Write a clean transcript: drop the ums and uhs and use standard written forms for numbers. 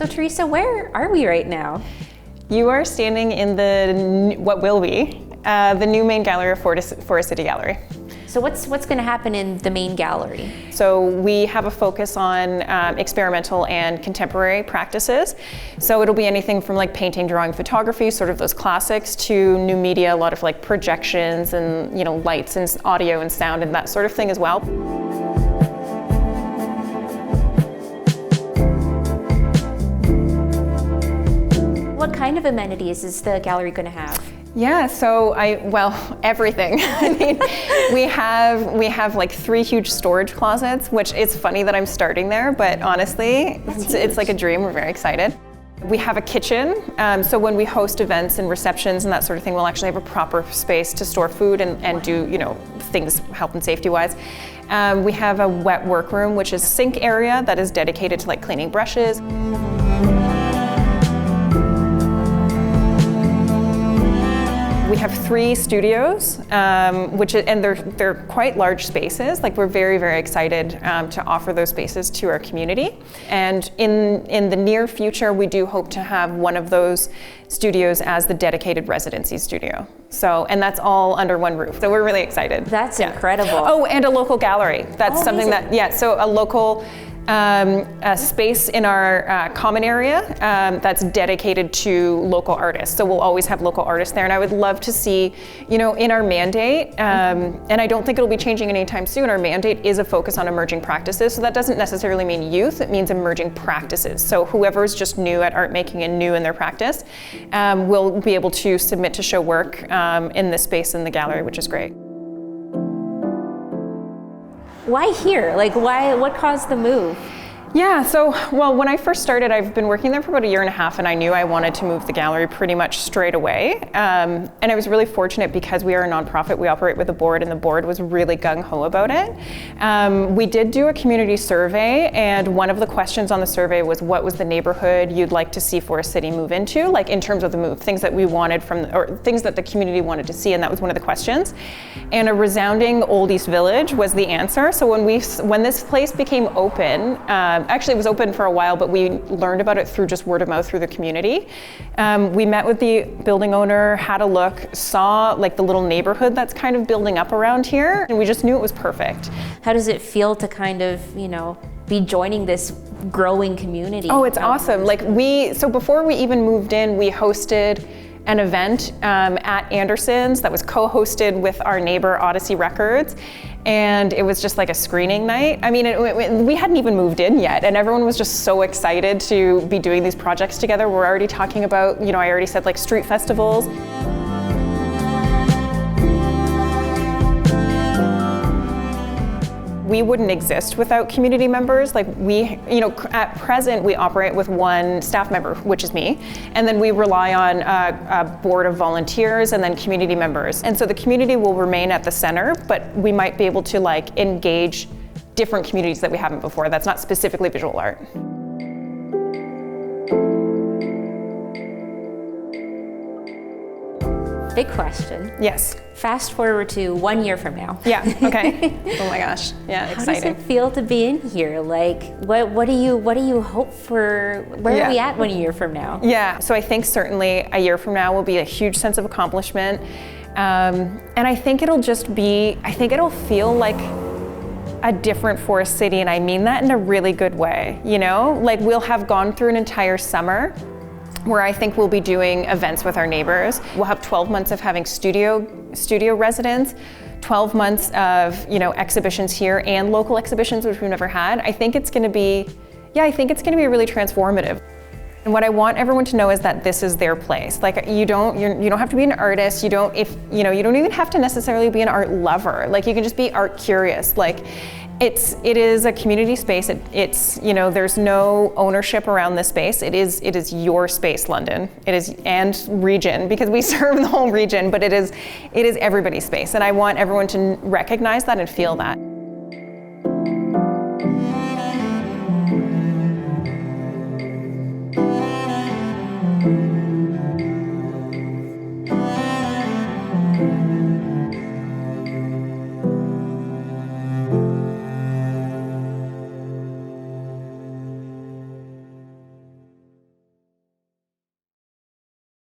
So Teresa, where are we right now? You are standing in what will be the new main gallery of Forest City Gallery. So what's going to happen in the main gallery? So we have a focus on experimental and contemporary practices. So it'll be anything from like painting, drawing, photography, sort of those classics, to new media, a lot of like projections and lights and audio and sound and that sort of thing as well. What kind of amenities is the gallery going to have? Yeah, so everything. I mean, we have like 3 huge storage closets, which it's funny that I'm starting there, but honestly, it's like a dream. We're very excited. We have a kitchen, so when we host events and receptions and that sort of thing, we'll actually have a proper space to store food and do things health and safety wise. We have a wet workroom, which is a sink area that is dedicated to like cleaning brushes. We have 3 studios, and they're quite large spaces. Like we're very, very excited to offer those spaces to our community. And in the near future, we do hope to have one of those studios as the dedicated residency studio. So, and that's all under one roof. So we're really excited. That's incredible. Oh, and a local gallery. That's something amazing. So a local a space in our common area that's dedicated to local artists. So we'll always have local artists there, and I would love to see, in our mandate, and I don't think it'll be changing anytime soon, our mandate is a focus on emerging practices. So that doesn't necessarily mean youth, it means emerging practices. So whoever's just new at art making and new in their practice will be able to submit to show work in this space in the gallery, which is great. Why here? What caused the move? Yeah, so, when I first started, I've been working there for about 1.5 years, and I knew I wanted to move the gallery pretty much straight away. And I was really fortunate because we are a nonprofit, we operate with a board, and the board was really gung-ho about it. We did do a community survey, and one of the questions on the survey was, what was the neighborhood you'd like to see Forest City move into, like in terms of the move, things that we wanted or things that the community wanted to see, and that was one of the questions. And a resounding Old East Village was the answer. So when this place became open, actually it was open for a while, but we learned about it through just word of mouth through the community. We met with the building owner, had a look, saw like the little neighborhood that's kind of building up around here, and we just knew it was perfect. How does it feel to kind of, be joining this growing community? Oh, it's awesome. So before we even moved in, we hosted an event at Anderson's that was co-hosted with our neighbor Odyssey Records, and it was just like a screening night. I mean, we hadn't even moved in yet, and everyone was just so excited to be doing these projects together. We're already talking about, I already said like street festivals. We wouldn't exist without community members. Like at present, we operate with 1 staff member, which is me, and then we rely on a board of volunteers and then community members. And so the community will remain at the center, but we might be able to like engage different communities that we haven't before. That's not specifically visual art. Big question. Yes. Fast forward to 1 year from now. Yeah, okay. Oh my gosh, yeah, exciting. How does it feel to be in here? Like, what do you hope for, where are we at 1 year from now? Yeah, so I think certainly a year from now will be a huge sense of accomplishment. And I think it'll feel like a different Forest City, and I mean that in a really good way, Like we'll have gone through an entire summer where I think we'll be doing events with our neighbors. We'll have 12 months of having studio residents, 12 months of exhibitions here and local exhibitions, which we've never had. I think it's going to be really transformative. And what I want everyone to know is that this is their place. Like you don't have to be an artist. You don't even have to necessarily be an art lover. Like you can just be art curious. Like it is a community space. It's there's no ownership around this space. It is your space, London. It is, and region, because we serve the whole region, but it is everybody's space. And I want everyone to recognize that and feel that.